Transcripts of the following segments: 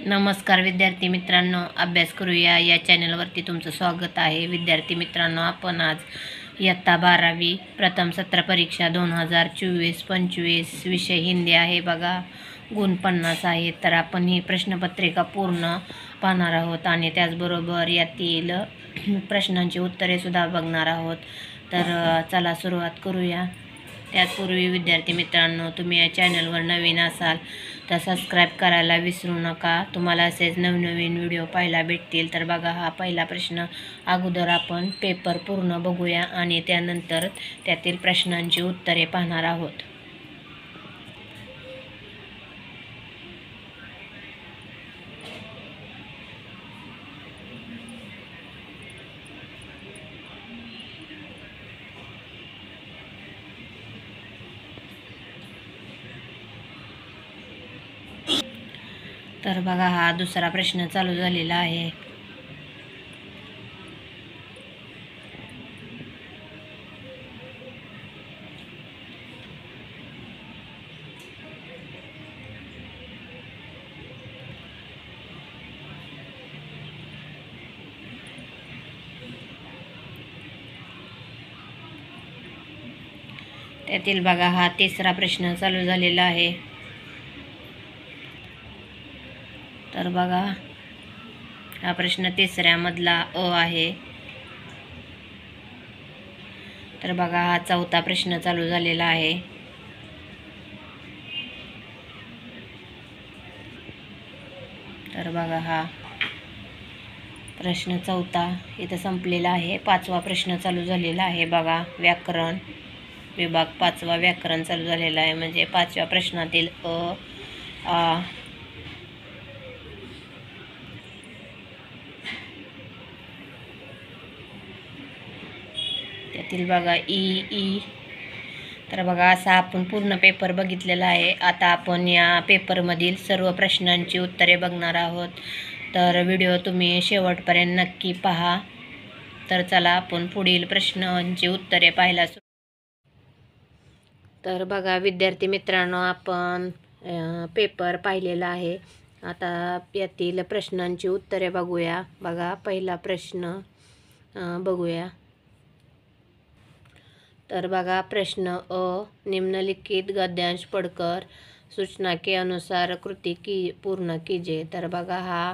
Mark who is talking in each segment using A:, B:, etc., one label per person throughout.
A: नमस्कार विद्यार्थी मित्रांनो, अभ्यास करूया या चॅनलवरती तुमचं स्वागत आहे. विद्यार्थी मित्रांनो, आपण आज इयत्ता 12वी प्रथम सत्र परीक्षा 2024-25 विषय हिंदी आहे. बघा, गुण 50 आहेत. तर आपण ही प्रश्नपत्रिका पूर्ण पाहणार आहोत आणि त्याचबरोबर यातील प्रश्नांची उत्तरे सुद्धा बघणार आहोत. तर चला सुरुवात करूया. त्याचपूर्वी विद्यार्थी मित्रांनो, तुम्ही या चॅनलवर नवीन असाल तर सबस्क्राईब करायला विसरू नका. तुम्हाला असेच नवनवीन व्हिडिओ पाहायला भेटतील. तर बघा, हा पहिला प्रश्न अगोदर आपण पेपर पूर्ण बघूया आणि त्यानंतर त्यातील प्रश्नांची उत्तरे पाहणार आहोत. तर बघा, हा दुसरा प्रश्न चालू झालेला आहे. त्यातील बघा, हा तिसरा प्रश्न चालू झालेला आहे. तर बघा, हा प्रश्न तिसऱ्यामधला अ आहे. तर बघा, हा चौथा प्रश्न चालू झालेला आहे. तर बघा, हा प्रश्न चौथा इथं संपलेला आहे. पाचवा प्रश्न चालू झालेला आहे. बघा, व्याकरण विभाग 5वा व्याकरण चालू झालेला आहे. म्हणजे 5व्या प्रश्नातील अ, आ, त्यातील बघा ई. तर बघा, असा आपण पूर्ण पेपर बघितलेला आहे. आता आपण या पेपरमधील सर्व प्रश्नांची उत्तरे बघणार आहोत. तर व्हिडिओ तुम्ही शेवटपर्यंत नक्की पहा. तर चला आपण पुढील प्रश्नांची उत्तरे पाहायला तर बघा विद्यार्थी मित्रांनो, आपण पेपर पाहिलेला आहे. आता यातील प्रश्नांची उत्तरे बघूया. बघा, पहिला प्रश्न बघूया. तर बघा, प्रश्न अ, निम्नलिखित गद्यांश पढ़कर सूचना के अनुसार कृति की पूर्ण कीजिए. तर बघा, हा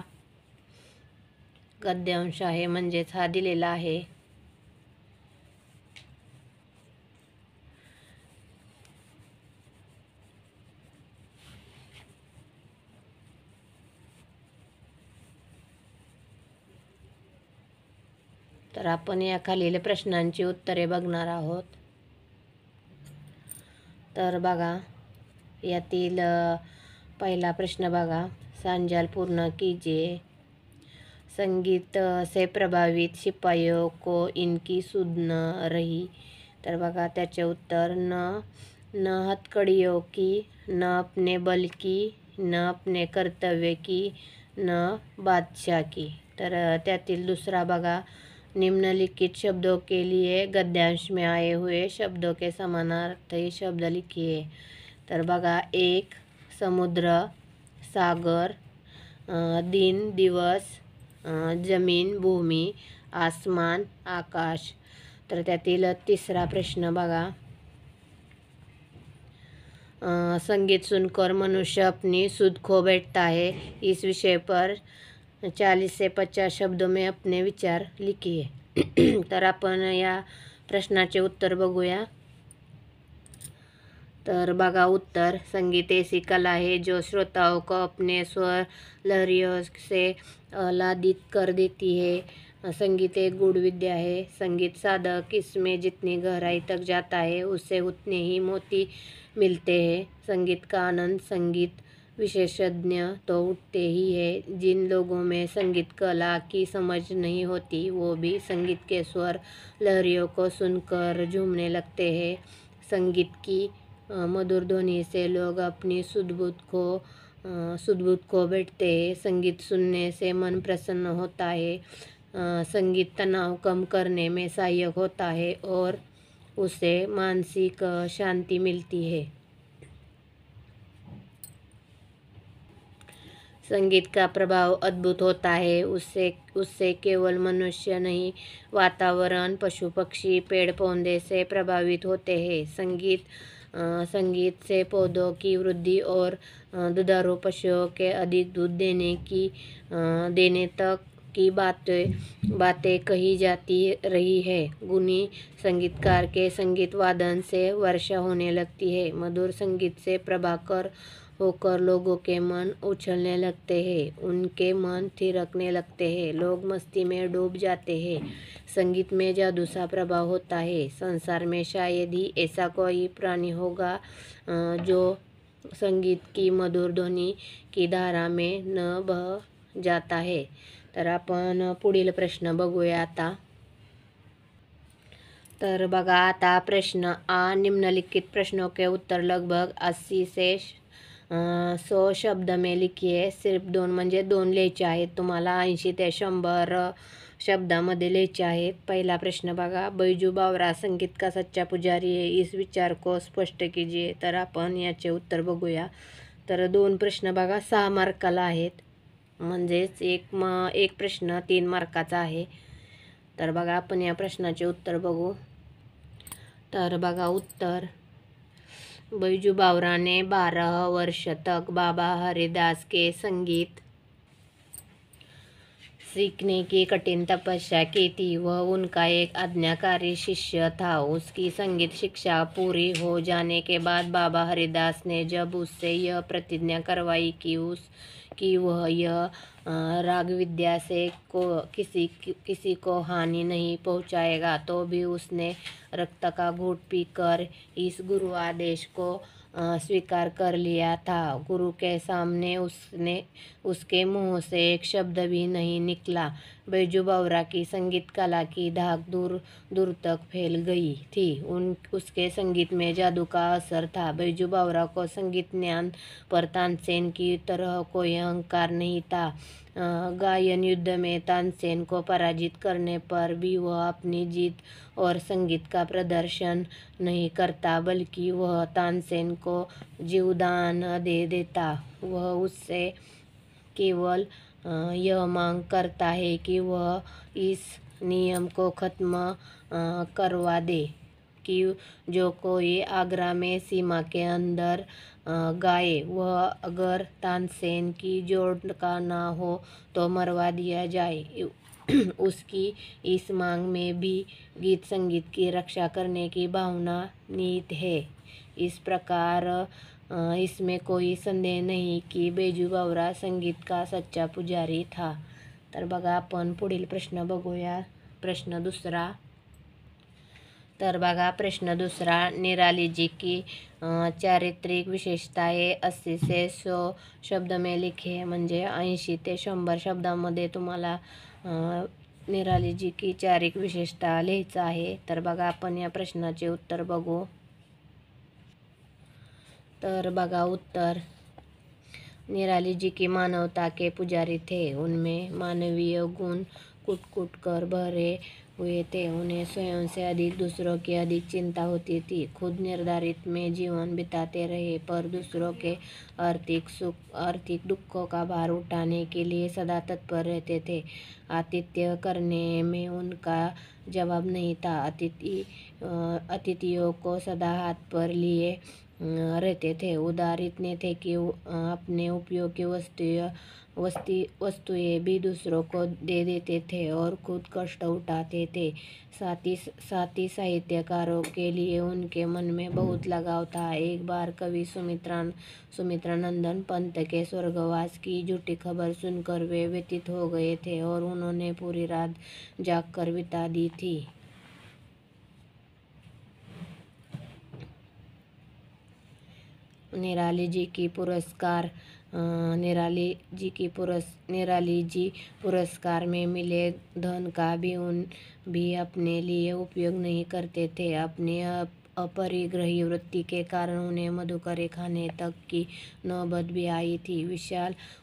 A: गद्यांश आहे, म्हणजेच हा दिलेला आहे. तर आपण या खालील प्रश्नांची उत्तरे बघणार आहोत. तर बघा, यातील पहिला प्रश्न बघा, सांजाल पूर्ण कीजिए. संगीत से प्रभावित सिपाहियों को इनकी सुध न रही. तर बघा, त्याचे उत्तर न हथकड़ियों की, न अपने बल की, न अपने कर्तव्य की, न बादशाह की. तर त्यातील दुसरा बघा, निम्नलिखित शब्दों के लिए गद्यांश में आए हुए शब्दों के समानार्थी शब्द लिखिए. तर बघा, एक समुद्र, सागर, दिन, दिवस, जमीन, भूमी, आसमान, आकाश. तर त्यातील तिसरा प्रश्न बघा, संगीत सुनकर मनुष्य अपनी सुध खो बैठता है. इस विषय पर 40 से 50 शब्दों में अपने विचार लिखिए. तर आपण या प्रश्नाचे उत्तर बघूया. तर बघा, उत्तर, संगीत ऐसी कला है जो श्रोताओं को अपने स्वर लहरियों से आह्लादित कर देती है. संगीत एक गूढ़ विद्या है. संगीत साधक इसमें जितनी गहराई तक जाता है उससे उतने ही मोती मिलते हैं. संगीत का आनंद संगीत विशेषज्ञ तो उठते ही है. जिन लोगों में संगीत कला की समझ नहीं होती वो भी संगीत के स्वर लहरियों को सुनकर झूमने लगते हैं. संगीत की मधुर ध्वनि से लोग अपनी सुध-बुध खो बैठते हैं. संगीत सुनने से मन प्रसन्न होता है. संगीत तनाव कम करने में सहायक होता है और उसे मानसिक शांति मिलती है. संगीत का प्रभाव अद्भुत होता है। उससे उससे केवल मनुष्य नहीं, वातावरण, पशु पक्षी, पेड़ पौधे से प्रभावित होते हैं। संगीत से पौधों की वृद्धि और दुधारू पशुओं के अधिक दूध देने तक की बातें कही जाती रही है। गुणी संगीतकार के संगीत वादन से वर्षा होने लगती है। मधुर संगीत से प्रभाकर होकर लोगों के मन उछलने लगते हैं, उनके मन थिरकने लगते हैं, लोग मस्ती में डूब जाते हैं। संगीत में जादू सा प्रभाव होता है। संसार में शायद ही ऐसा कोई प्राणी होगा जो संगीत की मधुर ध्वनि की धारा में न बह जाता है। तर आपण पुढील प्रश्न बघूया आता। तर बघा आता प्रश्न आ, निम्नलिखित प्रश्नों के उत्तर लगभग 80 से 100 शब्द में लिखिए। सिर्फ 2 म्हणजे 2 लिहायचे आहेत तुम्हाला, 80 ते 100 शब्दामध्ये लिहायचे आहेत। पहिला प्रश्न बघा, बैजू बावरा संगीत का सच्चा पुजारी है, इस विचार को स्पष्ट कीजिए। तर आपण याचे उत्तर बघूया। तर 2 प्रश्न बघा 6 मार्काला आहेत, म्हणजेच एक प्रश्न 3 मार्काचा आहे। तर बघा आपण या प्रश्नाचे उत्तर बघू। तर बघा उत्तर, बैजू बावरा ने 12 वर्ष तक बाबा हरिदास के संगीत सीखने की कठिन तपस्या की थी। वह उनका एक आज्ञाकारी शिष्य था। उसकी संगीत शिक्षा पूरी हो जाने के बाद बाबा हरिदास ने जब उससे यह प्रतिज्ञा करवाई कि वह यह राग विद्या से किसी को हानि नहीं पहुंचाएगा, तो भी उसने रक्त का घूंट पीकर इस गुरु आदेश को स्वीकार कर लिया था। गुरु के सामने उसके मुंह से एक शब्द भी नहीं निकला। बैजू बावरा की संगीत कला की धाक दूर दूर तक फैल गई थी। उसके संगीत में जादू का असर था। बैजू बावरा को संगीत ज्ञान पर तानसेन की तरह कोई अहंकार नहीं था। गायन युद्ध में तानसेन को पराजित करने पर भी वह अपनी जीत और संगीत का प्रदर्शन नहीं करता, बल्कि वह तानसेन को जीवदान दे देता। वह उससे केवल यह मांग करता है कि वह इस नियम को खत्म करवा दे कि जो कोई आगरा में सीमा के अंदर गाए, वह अगर तानसेन की जोड़ का ना हो तो मरवा दिया जाए। उसकी इस मांग में भी गीत संगीत की रक्षा करने की भावना निहित है। इस प्रकार इसमें कोई संदेह नहीं कि बैजू बावरा संगीत का सच्चा पुजारी था। तर बघा आपण पुढील प्रश्न बघूया। प्रश्न दुसरा। तर बघा प्रश्न दुसरा, निराली जी की चारित्रिक विशेषताएं 80 से 100 शब्द में लिखे। म्हणजे 80 ते 100 शब्दामध्ये तुम्हाला निराली जी की चारित्रिक विशेषता लिहायचं आहे। तर बघा आपण या प्रश्नाचे उत्तर बघू। तर बघा उत्तर, निराली जी की मानवता के पुजारी थे। उनमें मानवीय गुण कुट कर भरे हुए थे। उन्हें स्वयं से अधिक दूसरों की अधिक चिंता होती थी। खुद निर्धारित में जीवन बिताते रहे, पर दूसरों के आर्थिक दुखों का भार उठाने के लिए सदा तत्पर रहते थे। आतिथ्य करने में उनका जवाब नहीं था। अतिथियों को सदा हाथ पर लिए रहते थे। उदार इतने थे कि अपने उपयोग की वस्तुएं भी दूसरों को दे देते थे और खुद कष्ट उठाते थे। साथ ही साहित्यकारों के लिए उनके मन में बहुत लगाव था। एक बार कवि सुमित्रानंदन पंत के स्वर्गवास की झूठी खबर सुनकर वे व्यथित हो गए थे और उन्होंने पूरी रात जागकर बिता दी थी। निराली जी पुरस्कार में मिले धन का भी अपने लिए उपयोग नहीं करते थे। अपनी अपरिग्रही वृत्ति के कारण उन्हें मधुकरी खाने तक की नौबत भी आई थी।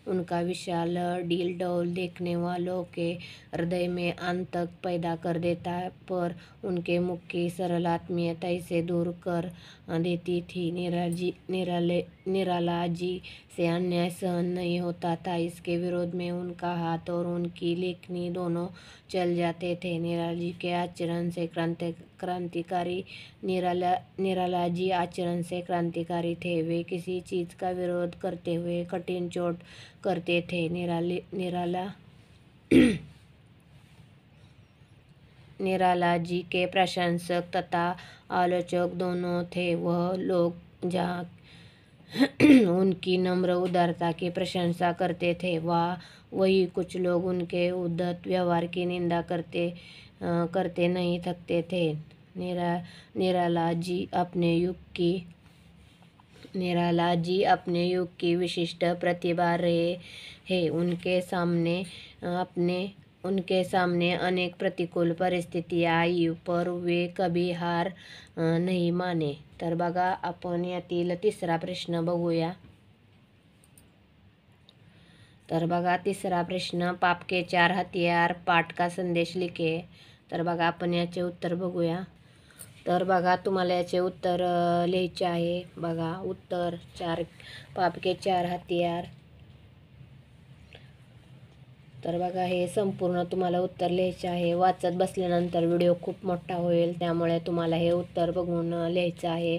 A: उनका विशाल डील डौल देखने वालों के हृदय में आतंक पैदा कर देता, पर उनके मुख की सरल आत्मीयता इसे दूर कर देती थी। निराला जी से अन्याय सहन नहीं होता था। इसके विरोध में उनका हाथ और उनकी लेखनी दोनों चल जाते थे। निराला जी के आचरण से क्रांतिकारी निराला जी आचरण से क्रांतिकारी थे। वे किसी चीज़ का विरोध करते हुए कठिन चोट करते थे। निराला जी के प्रशंसक तथा आलोचक दोनों थे। वह लोग जहाँ उनकी नम्र उदारता की प्रशंसा करते थे, वही कुछ लोग उनके उद्धत व्यवहार की निंदा करते नहीं थकते थे। निराला जी अपने युग की विशिष्ट प्रतिभा रहे हैं। उनके सामने अनेक प्रतिकूल परिस्थितियां आई, पर वे कभी हार नहीं माने। तर बघा, आपण यातील तिसरा प्रश्न बघूया. तर बघा, तिसरा प्रश्न, पाप के 4 हथियार, पाठ का संदेश लिखे. तर बघा, आपण याचे उत्तर बघूया. तर बघा, तुम्हाला याचे उत्तर लिहायचे आहे. बघा, उत्तर पाप के 4 हथियार. तर बघा, हे संपूर्ण तुम्हाला उत्तर लिहायचे आहे. वाचत बसल्यानंतर व्हिडिओ खूप मोठा होईल, त्यामुळे तुम्हाला हे उत्तर बघून लिहायचं आहे.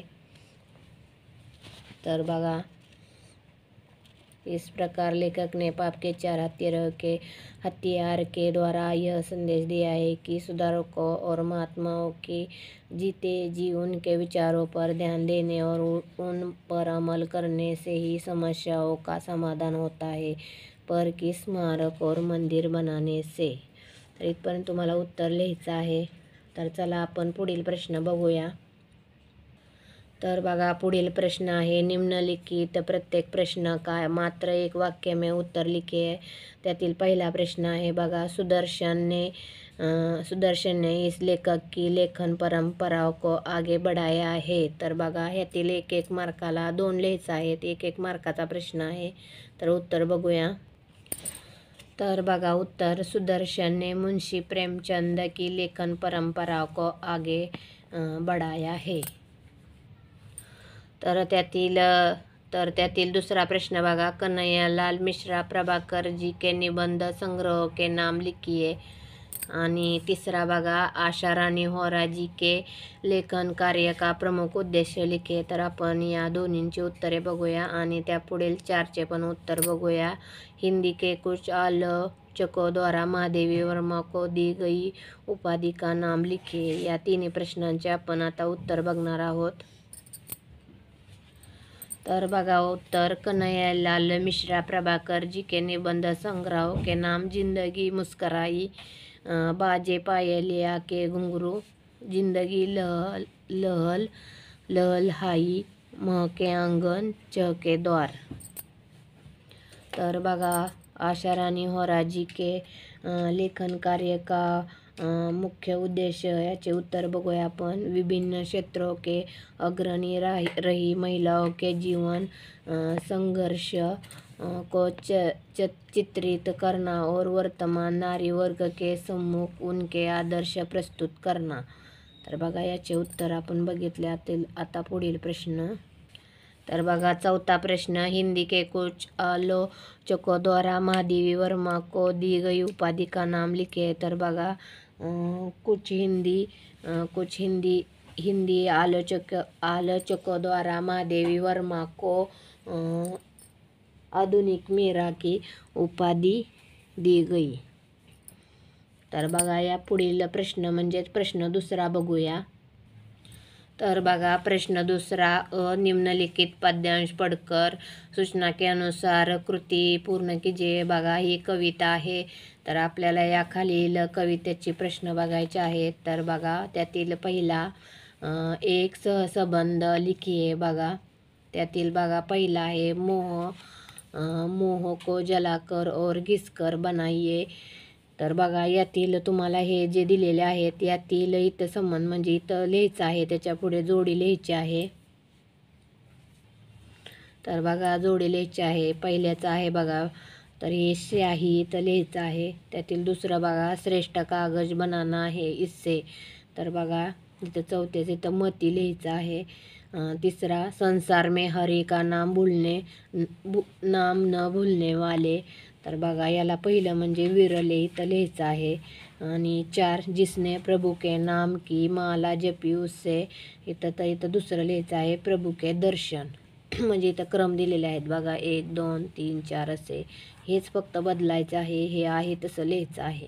A: तर बघा, इस प्रकार लेखक ने पाप के 4 हथियार के द्वारा यह संदेश दिया है कि सुधारकों और महात्माओं की जीते जी उनके विचारों पर ध्यान देने और उन पर अमल करने से ही समस्याओं का समाधान होता है, पर कि स्मारक और मंदिर बनाने से. तर इथपर्यंत तुम्हाला उत्तर लिहायचं आहे. तर चला, आपण पुढील प्रश्न बघूया. तर बघा, पुढील प्रश्न आहे, निम्नलिखित प्रत्येक प्रश्न का मात्र एक वाक्य में उत्तर लिखिए. त्यातील पहिला प्रश्न आहे बघा, सुदर्शन ने इस लेखक की लेखन परंपराओं को आगे बढ़ाया है. तर बघा, ह्यातील एक मार्काला 2 लिहायचं आहेत. एक मार्काचा प्रश्न आहे. तर उत्तर बघूया. तर बघा, उत्तर, सुदर्शन ने मुंशी प्रेमचंद की लेखन परंपरा को आगे बढ़ाया है. तर त्यातील दुसरा प्रश्न बघा, कन्हैयालाल मिश्रा प्रभाकर जी के निबंध संग्रह के नाम लिखिए. आणि तिसरा बघा, आशा राणी होरा जी के लेखन कार्य का प्रमुख उद्देश्य लिखे. तर आपण या दोन्हींची उत्तरे बघूया आणि त्या पुढील 4चे पण उत्तर बघूया. हिंदी के कुछ आलोचकों द्वारा महादेवी वर्मा को दी गई उपाधि का नाम लिखिए. या तिन्ही प्रश्नांचे आपण आता उत्तर बघणार आहोत. तर बघा, उत्तर, कन्हैयालाल मिश्रा प्रभाकर जी के निबंध संग्रह के नाम जिंदगी मुस्कराई, बाजे पायलिया के घुंघरू, जिंदगी लहलहाई, महके आंगन, चहके द्वार. तर बघा, आशा राणी होरा जी के लेखन कार्य का मुख्य उद्देश्य, याचे उत्तर बघूया आपण. विभिन्न क्षेत्रों के अग्रणी रही महिलाओं के जीवन संघर्ष को चित्रित करना और वर्तमान नारी वर्ग के सम्मुख उनके आदर्श प्रस्तुत करना. तर बघा, याचे उत्तर आपण बघितले. आता पुढील प्रश्न. तर बघा, चौथा प्रश्न, हिंदी के कुछ आलोचकों द्वारा महादेवी वर्मा को दी गई उपाधि का नाम लिखे. तर बघा, कुछ हिंदी आलोचकों द्वारा महादेवी वर्मा को आधुनिक मीरा की उपाधि दी गई. तर बघा, या पुढील प्रश्न म्हणजे प्रश्न दुसरा बघूया. तर बघा, प्रश्न दुसरा, निम्नलिखित पद्यांश पढ़कर सूचना के अनुसार कृती पूर्ण कीजिए. बघा, ही कविता आहे. तर आपल्याला या खालील कवितेची प्रश्न बघायचे आहेत. तर बघा, त्यातील पहिला, एक सहसंबंध लिखिए. बघा, त्यातील बघा, पहिला आहे, मोह को जलाकर और घिसकर बनाइए. तर बघा, यातील तुम्हाला हे जे दिलेले आहेत, यातील इथं संबंध म्हणजे इथं लिहायचं आहे, त्याच्या पुढे जोडी लिहायची आहे. तर बघा, जोडी लिहायची आहे. पहिल्याचं आहे बघा, तर हे स्याही इथं लिहायचं आहे. त्यातील दुसरं बघा, श्रेष्ठ कागज बनाना है इससे. तर बघा, इथं चौथ्याचं इथं मती लिहायचं आहे. तीसरा, संसार में हरि का नाम नाम न भूलने वाले. तर बघा याला पहिलं म्हणजे विरले इथं लिहायचं आहे. आणि 4, जिसने प्रभु के नाम की माला जपी उससे, इथं दुसरं लिहायचं आहे, प्रभु के दर्शन. म्हणजे इथं क्रम दिलेले आहेत बघा, 1 2 3 4 असे. हेच फक्त बदलायचं आहे, हे आहे तसं लिहायचं आहे.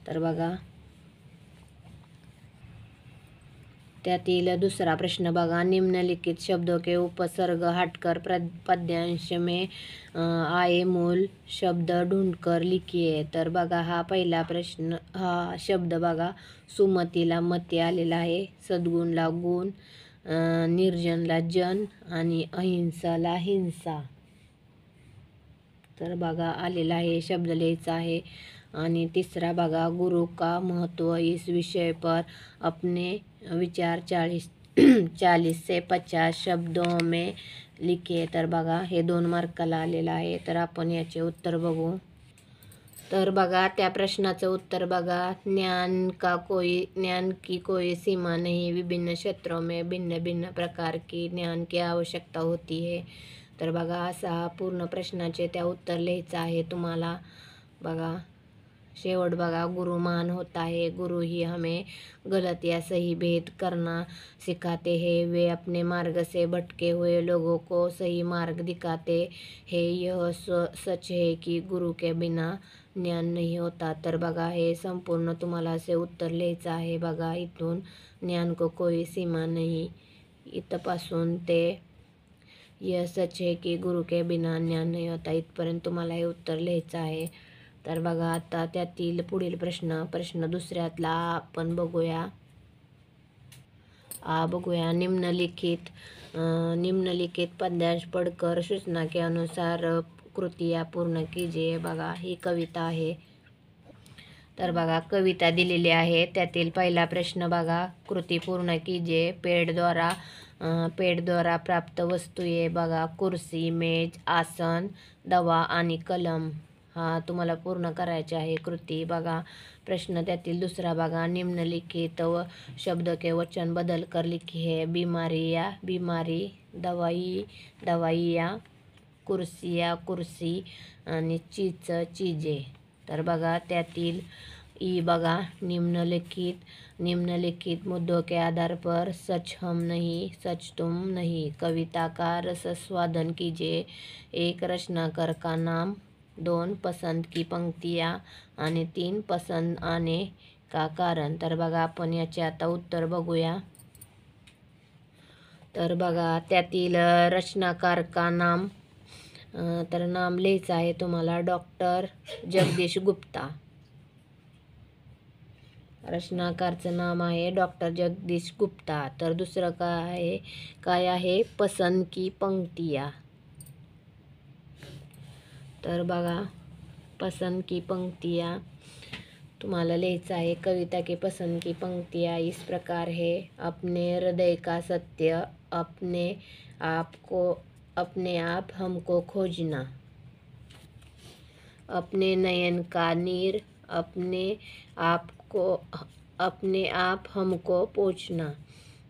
A: तर बघा त्यातील दुसरा प्रश्न बघा, निम्नलिखित शब्दों के उपसर्ग हटकर पद्यांश में आए मूल शब्द ढूंढकर लिखिए. तर बघा हा पहिला प्रश्न, हा शब्द बघा, सुमतीला मती आलेला आहे, सद्गुणला गुण, निर्जनला जन आणि अहिंसाला हिंसा. तर बघा आलेला आहे, शब्द लिहायचा आहे. आणि तिसरा बघा, गुरु का महत्व इस विषय पर अपने विचार 40 से 50 शब्दों में लिखे. तर बघा हे 2 मार्काला आलेलं आहे. तर आपण याचे उत्तर बघू. तर बघा त्या प्रश्नाचं उत्तर बघा, ज्ञान की कोई सीमा नहीं, विभिन्न क्षेत्रों में भिन्न भिन्न प्रकार की ज्ञान की आवश्यकता होती है. तर बघा असा पूर्ण प्रश्नाचे त्या उत्तर लिहायचं आहे तुम्हाला. बघा शेवट बघा, गुरु महान होता है, गुरु ही हमें गलत या सही भेद करना सिखाते हैं, वे अपने मार्ग से भटके हुए लोगों को सही मार्ग दिखाते हैं, यह सच है की गुरु के बिना ज्ञान नहीं होता. तर बघा हे संपूर्ण तुम्हाला असे उत्तर लिहायचं आहे. बघा इथून ज्ञान को कोई सीमा नहीं, इथपासून ते यह सच है की गुरु के बिना ज्ञान नहीं होता इथपर्यंत तुम्हाला हे उत्तर लिहायचं आहे. तर बघा आता त्यातील पुढील प्रश्न दुसऱ्यातला आपण बघूया. बघूया, निम्नलिखित पद्यांश पढ़कर सूचना के अनुसार कृतियाँ पूर्ण कीजिए. बघा ही कविता आहे. तर बघा कविता दिलेली आहे. त्यातील पहिला प्रश्न बघा, कृती पूर्ण कीजिए. पेड़ द्वारा प्राप्त वस्तूए. बघा कुर्सी, मेज, आसन, दवा आणि कलम. हा तुम्हाला पूर्ण करायचे आहे कृती. बघा प्रश्न त्यातील दुसरा बघा, निम्नलिखित शब्द के वचन बदल कर लिखिए. बीमारी, दवाइयाँ, कुर्सी आणि चीजे. तर बघा त्यातील बघा, निम्नलिखित मुद्दों के आधार पर सच हम नहीं, सच तुम नहीं. कविता का रसास्वादन कीजिए. 1, रचनाकार का नाम. 2, पसंद की पंक्तियाँ आणि 3, पसंद आने का कारण. तर बघा आपण याचे आता उत्तर बघूया. तर बघा त्यातील रचनाकार का नाम, तर नाम लिहायचं आहे तुम्हाला, डॉक्टर जगदीश गुप्ता. रचनाकारचं नाम आहे डॉक्टर जगदीश गुप्ता. तर दुसरं काय आहे, पसंद की पंक्तियाँ. तर बघा पसंद की पंक्तियाँ तुम्हाला लिहायचं आहे. कविता की पसंद की पंक्तियाँ इस प्रकार है, अपने हृदय का सत्य, अपने आप हमको खोजना, अपने नयन का नीर, अपने आप हमको पोंछना.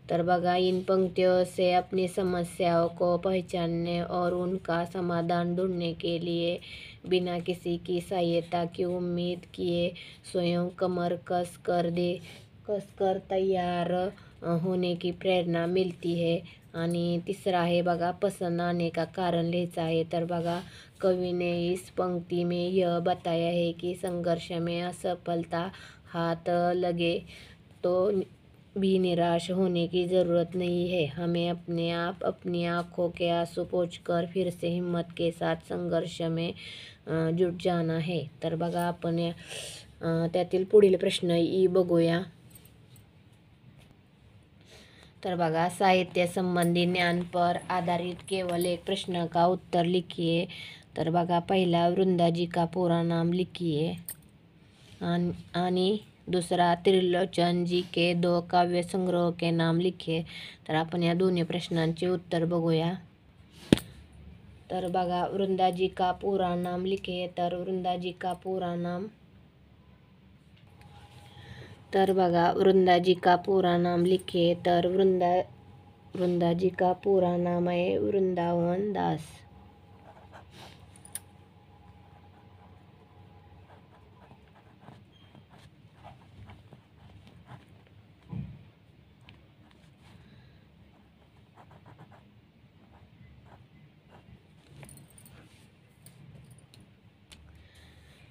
A: तर बघा इन पंक्तियों से अपनी समस्याओं को पहचानने और उनका समाधान ढूंढने के लिए बिना किसी की सहायता की उम्मीद किए स्वयं कमर कस कर तैयार होने की प्रेरणा मिलती है. आणि तिसरा आहे बघा, पसंद आने का कारण लिहायचं आहे. तर बघा कवि ने इस पंक्ति में यह बताया है कि संघर्ष में असफलता हाथ लगे तो भी निराश होने की ज़रूरत नहीं है, हमें अपनी आँखों के आंसू पोंछकर फिर से हिम्मत के साथ संघर्ष में जुट जाना है. तर बघा आपण त्यातील पुढील प्रश्न बघूया. तर बघा, साहित्य संबंधी ज्ञान पर आधारित केवल एक प्रश्न का उत्तर लिखिए. तर बघा पहिला, वृंदाजी का पूरा नाम लिखिए. आणि दूसरा, त्रिलोचन जी के 2 काव्य संग्रह के नाम लिखिए. तर आपण या दोन्ही प्रश्नांचे उत्तर बघूया. तर बघा, वृंदाजी का पूरा नाम लिखिए. तर वृंदाजी का पूरा नाम, तर बघा वृंदाजी का पूरा नाम लिखिए. तर वृंदाजी का पूरा नाम आहे वृंदावन दास।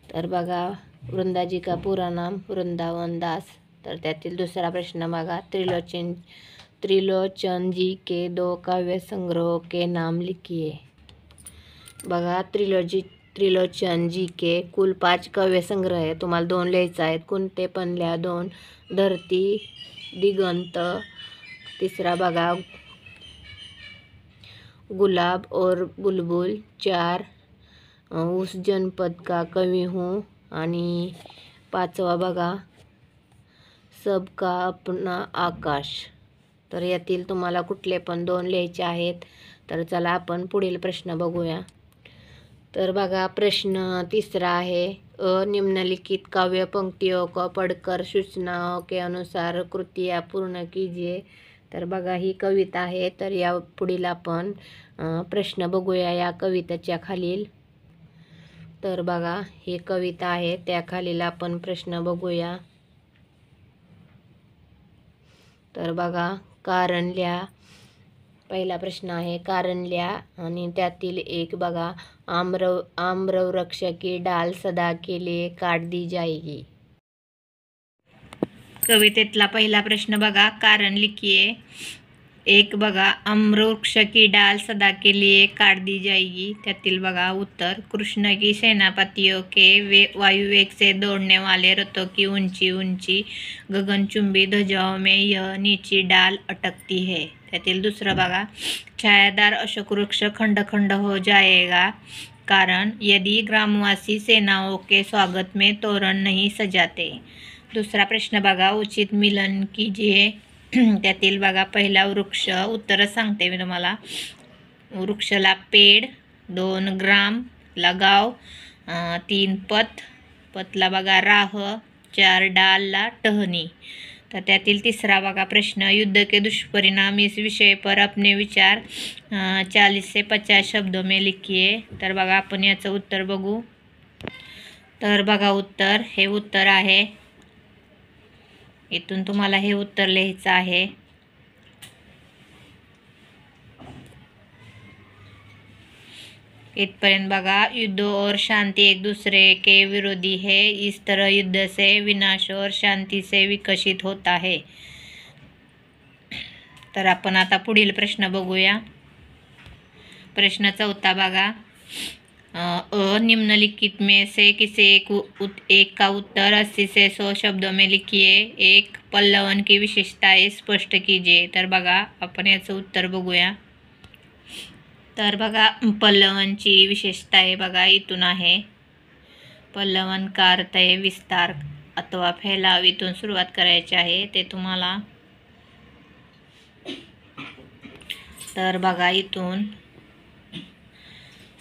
A: तर बघा, वृंदाजी का पूरा नाम वृंदावन दास। तर त्यातील दुसरा प्रश्न बघा, त्रिलोचन जी के 2 काव्य संग्रहों के नाम लिखिए। बघा, त्रिलोचन जी के कुल 5 काव्य संग्रह आहे, तुम्हाला 2 लिहायचं आहेत, कोणते पण लिहा 2। धरती दिगंत, तिसरा बघा गुलाब और बुलबुल, 4 उस जनपद का कवि हूँ, आणि 5वा बघा सबका अपना आकाश। तर यातील तुम्हाला कुठले पण 2 लिहायचे आहेत। तर चला आपण पुढील प्रश्न बघूया। तर बघा, प्रश्न तिसरा आहे, निम्नलिखित काव्य पंक्तियों को पढ़कर सूचनाओं के अनुसार कृतियाँ पूर्ण कीजिए। तर बघा, ही कविता आहे। तर या पुढील आपण प्रश्न बघूया या कवितेच्या खालील। तर बघा, ही कविता आहे, त्याखालील आपण प्रश्न बघूया। तर बघा, कारण लिहा। पहिला प्रश्न आहे, कारण लिहा, आणि त्यातील एक बघा, आम्र वृक्ष की डाल सदा के लिए काट दी जाएगी। कवितेतला पहिला प्रश्न बघा, कारण लिखिए। एक बघा, आम्रवृक्ष की डाल सदा के लिए काट दी जाएगी। त्यातील बघा उत्तर, कृष्ण की सेनापतियों के वायुवेग से दौड़ने वाले रथों की ऊंची ऊंची गगनचुंबी ध्वजाओं में यह नीची डाल अटकती है। त्यातील दुसरं बघा, छायादार अशोक वृक्ष खंड खंड हो जाएगा कारण यदि ग्रामवासी सेनाओं के स्वागत में तोरण नहीं सजाते। दुसरा प्रश्न बघा, उचित मिलन कीजिए। त्यातील बघा पहिला वृक्ष, उत्तर सांगते मी तुम्हाला। वृक्षला पेड़, 2 ग्राम लगाव, 3 पतला बघा राह, 4 डालला टहनी। तर त्यातील तिसरा बघा प्रश्न, युद्ध के दुष्परिणाम इस विषय पर अपने विचार 40 से 50 शब्दों में लिखिए। तर बघा, आपण याचं उत्तर बघू। तर बघा उत्तर, हे उत्तर आहे, इथून तुम्हाला हे उत्तर लिहायचं आहे। इथपर्यंत बघा, युद्ध और शांति एक दूसरे के विरोधी है, इस तरह युद्ध से विनाश और शांति से विकसित होता है। तर आपण आता पुढील प्रश्न बघूया। प्रश्न चौथा बघा, निम्नलिखित में से किसी एक का उत्तर 80 से 100 शब्दों में लिखिए। एक, पल्लवन की विशेषताएं स्पष्ट कीजिए। तर बघा, आपण याचं उत्तर बघूया। तर बघा, पल्लवांची विशेषता आहे बघा, इथून आहे। पल्लवन का अर्थ आहे विस्तार अथवा फैलाव, इथून सुरुवात करायची आहे ते तुम्हाला। तर बघा, इथून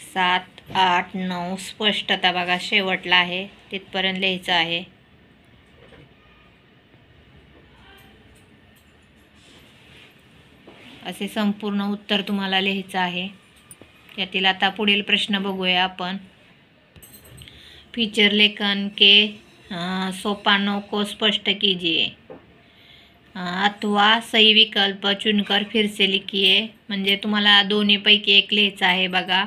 A: 7, 8, 9 स्पष्टता बघा शेवटला आहे, तिथपर्यंत लिहायचं आहे। असे संपूर्ण उत्तर तुम्हाला लिहायचं आहे। त्यातील आता पुढील प्रश्न बघूया आपण। फीचर लेखन के सोपानों को स्पष्ट कीजिए अथवा सही विकल्प चुनकर फिर से लिखिए। म्हणजे तुम्हाला दोन्हीपैकी एक लिहायचं आहे बघा।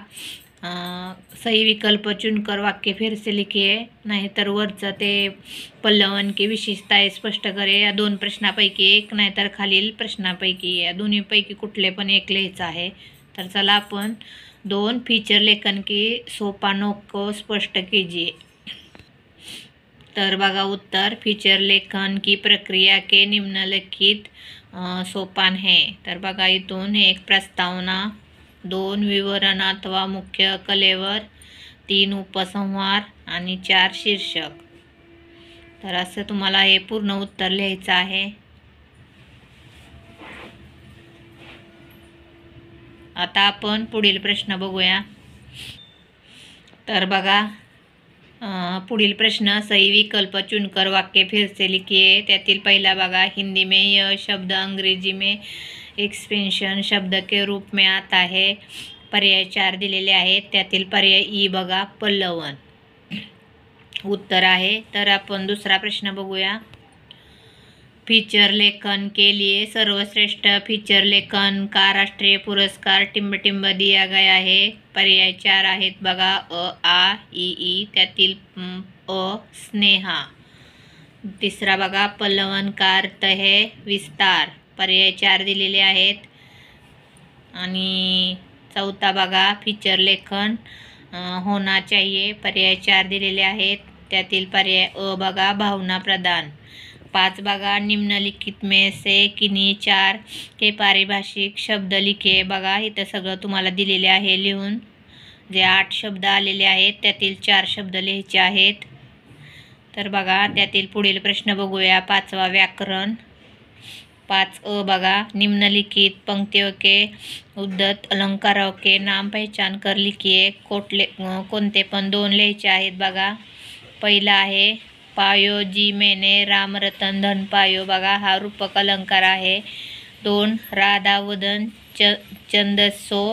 A: सही विकल्प चुनकर वाक्य फिर से लिखिए, नाहीतर वरचं ते पल्लवन की विशेषताएं स्पष्ट करे, या 2 प्रश्नापैकी एक, नाहीतर खालील प्रश्नापैकी, या दोन्हीपैकी कुठले पण एक लिहायचं आहे। तर चला आपण 2 फीचर लेखन की सोपानों को स्पष्ट कीजिए। तर बघा उत्तर, फीचर लेखन की प्रक्रिया के निम्नलिखित सोपान है। तर बघा, इथून 1 प्रस्तावना, 2 विवरण अथवा मुख्य कलेवर, 3 उपसंहार आणि 4 शीर्षक। तर असं तुम्हाला हे पूर्ण उत्तर लिहायचं आहे। आता आपण पुढील प्रश्न बघूया। तर बघा, पुढील प्रश्न, सही विकल्प चुनकर वाक्य फिर से लिखिए। त्यातील पहिला बघा, हिंदी में यह शब्द अंग्रेजी में एक्सपेंशन शब्द के रूप में आता है। पर्याय 4 दिलेले आहेत, त्यातील पर्याय ई बघा, पल्लवन उत्तर आहे। तर आपण दुसरा प्रश्न बघूया। फीचर लेखन के लिए सर्वश्रेष्ठ फीचर लेखन का राष्ट्रीय पुरस्कार टिंब दिया गया है। पर्याय 4 आहेत बघा, अ, आ, ई, त्यातील अ स्नेहा। तिसरा बघा, पल्लवन का अर्थ है विस्तार। पर्याय 4 दिलेले आहेत। आणि चौथा बघा, फीचर लेखन होना चाहिए। पर्याय 4 दिलेले आहेत, त्यातील पर्याय अ बघा, भावना प्रदान। 5 बघा, निम्नलिखित में से किन्हीं 4 के पारिभाषिक शब्द लिखे। बघा इथं सगळं तुम्हाला दिलेले आहे लिहून। जे 8 शब्द आलेले आहेत त्यातील 4 शब्द लिहायचे आहेत। तर बघा त्यातील पुढील प्रश्न बघूया। 5वा व्याकरण। 5 बघा, निम्नलिखित पंक्तियों के उद्धृत अलंकारों के नाम पहचान कर लिखिए। कोणते पण 2 लिहायचे आहेत बघा। पहिला आहे, पायो जी मैंने राम रतन धन पायो। बघा हा रूपक अलंकार आहे। 2 राधा वदन चंदसो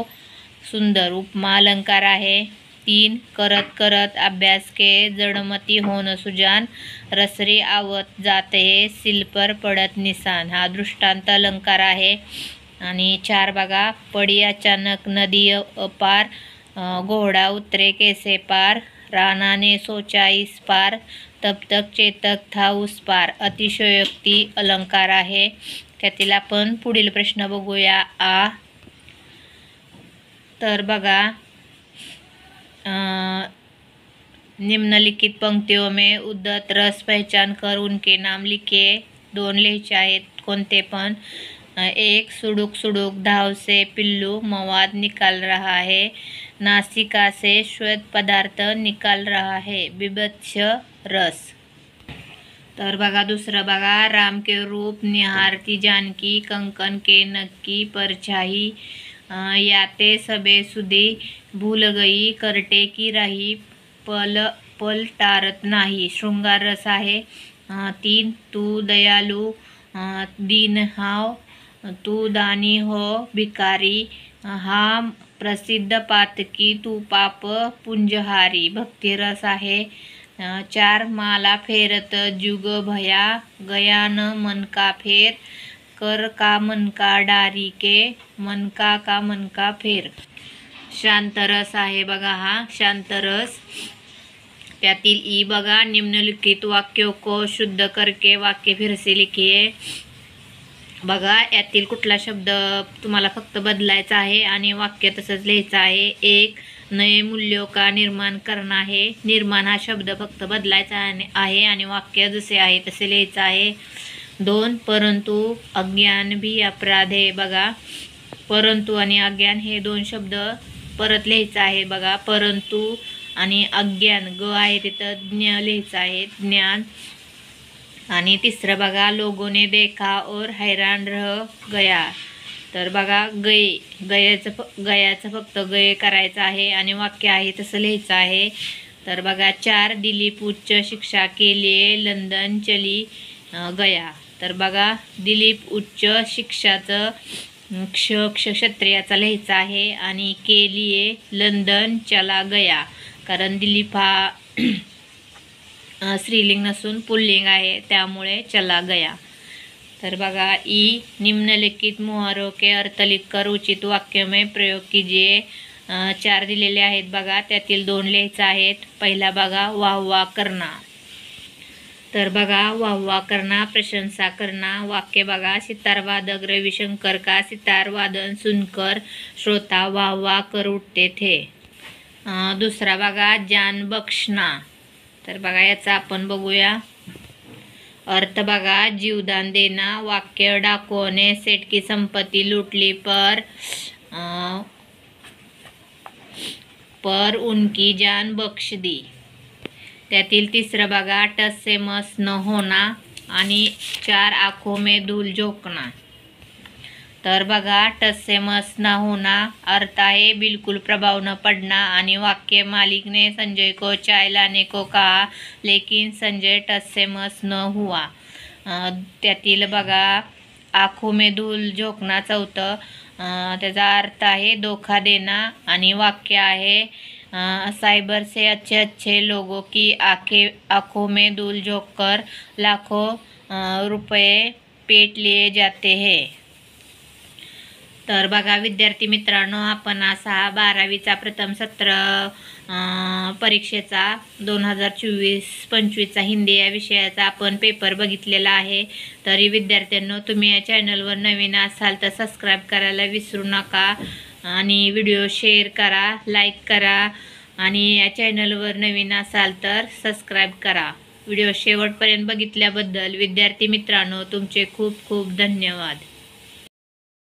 A: सुंदर उपमा अलंकार आहे। 3 करत करत अभ्यास के जड़मती होन सुजान रसरी आवत जाते सिल पर पडत निशान। हा दृष्टांत अलंकार आहे। आणि 4 बघा, पडी अचानक नदी अपार घोड़ा उतरे कैसे पार। राणा ने सोचा इस पार तब तक चेतक था उस पार। अतिशयोक्ती अलंकार आहे। त्यातील आपण पुढील प्रश्न बघूया। आ, तर बघा, निम्नलिखित पंक्तियों में उद्धृत रस पहचान कर उनके नाम लिखिए। 2 लिहायचे आहेत कोणते पण। 1 सुडुक सुडुक धाव से पिल्लू मवाद निकाल रहा है। नासिका से श्वेत पदार्थ निकाल रहा है बीभत्स रस। तर बघा दुसरं बघा, राम के रूप निहारती जानकी कंकन के नक्की परछाई याते सबे सुधी भूल गई करटे की रही पल टारत नाही। शृंगार रस आहे। 3 तू दयालु दीन हाव तू दानी हो भिकारी। हा प्रसिद्ध पातकी तू पाप पुंजहारी भक्ती रस आहे। 4 माला फेरत जुग भया गया न मन का फेर कर का मन का डारी के मन का फेर। शांत रस आहे बघा हा शांत रस। त्यातील ई बघा, निम्नलिखित वाक्यों को शुद्ध करके वाक्य फिर से लिखिए। बघा यातील कुठला शब्द तुम्हाला फक्त बदलायचा आहे आणि वाक्य तसंच लिहायचं आहे। 1 नए मूल्यों का निर्माण करना है। निर्माण हा शब्द फक्त बदलायचा आहे आणि वाक्य जसे आहे तसे लिहायचं आहे। 2 परंतु अज्ञान भी अपराध है। बघा परंतु आणि अज्ञान हे 2 शब्द परत लिहायचं आहे बघा। परंतु आणि अज्ञान ग आहे तिथं ज्ञ लिहायचं आहे ज्ञान। आणि 3 बघा, लोगों ने देखा और हैरान रह गया। तर बघा गयाचं फक्त गय करायचं आहे आणि वाक्य आहे तसं लिहायचं आहे। तर बघा 4 दिलीप उच्च शिक्षा के लिए लंदन चली गया। तर बघा दिलीप उच्च शिक्षाचं क्षत्रियाचा लिहायचं आहे आणि के लिए लंदन चला गया, कारण दिलीप हा स्त्रीलिंग नसून पुल्लिंग आहे त्यामुळे चला गया। तर बघा ई, निम्नलिखित मुहावरों के अर्थ लिखकर उचित वाक्य में प्रयोग कीजिए। 4 दिलेले आहेत बघा, त्यातील 2 लिहायचे आहेत। पहिला बघा, वाहवा करना। तर बघा वाहवा करना प्रशंसा करना। वाक्य बघा, सितार वादक रविशंकर का सितार वादन सुनकर श्रोता वाह वाह कर उठते थे। दुसरा बघा, जान बख्शना। तर बघा याचा आपण बघूया अर्थ बघा, जीवदान देना। वाक्य, डाकुओं ने सेठ की संपत्ति लूट ली पर उनकी जान बख्श दी। त्यातील 3 बघा, टस से मस न होना आणि 4 आँखों में धूल झोंकना। तर बघा टस से मस न होना अर्थ आहे बिल्कुल प्रभाव न पडना आणि वाक्य, मालिक ने संजय को चाय लाने को कहा लेकिन संजय टस से मस न हुआ। त्यातील बघा आँखों में धूल झोंकना. चौथं त्याचा अर्थ आहे धोका देना. आणि वाक्य आहे साइबर से अच्छे अच्छे लोगों की आँखों में धूल झोंककर लाखों रुपये पेट लिए जाते हैं. तर बघा विद्यार्थी मित्रांनो, आपण असा 12वीचा प्रथम सत्र परीक्षेचा 2024-25चा हिंदी या विषयाचा आपण पेपर बघितलेला आहे. तरी विद्यार्थ्यांनो, तुम्ही या चॅनलवर नवीन असाल तर सबस्क्राईब करायला विसरू नका. आणि व्हिडिओ शेअर करा, लाईक करा. आणि या चॅनलवर नवीन असाल तर सबस्क्राईब करा. व्हिडिओ शेवटपर्यंत बघितल्याबद्दल विद्यार्थी मित्रांनो तुमचे खूप खूप धन्यवाद.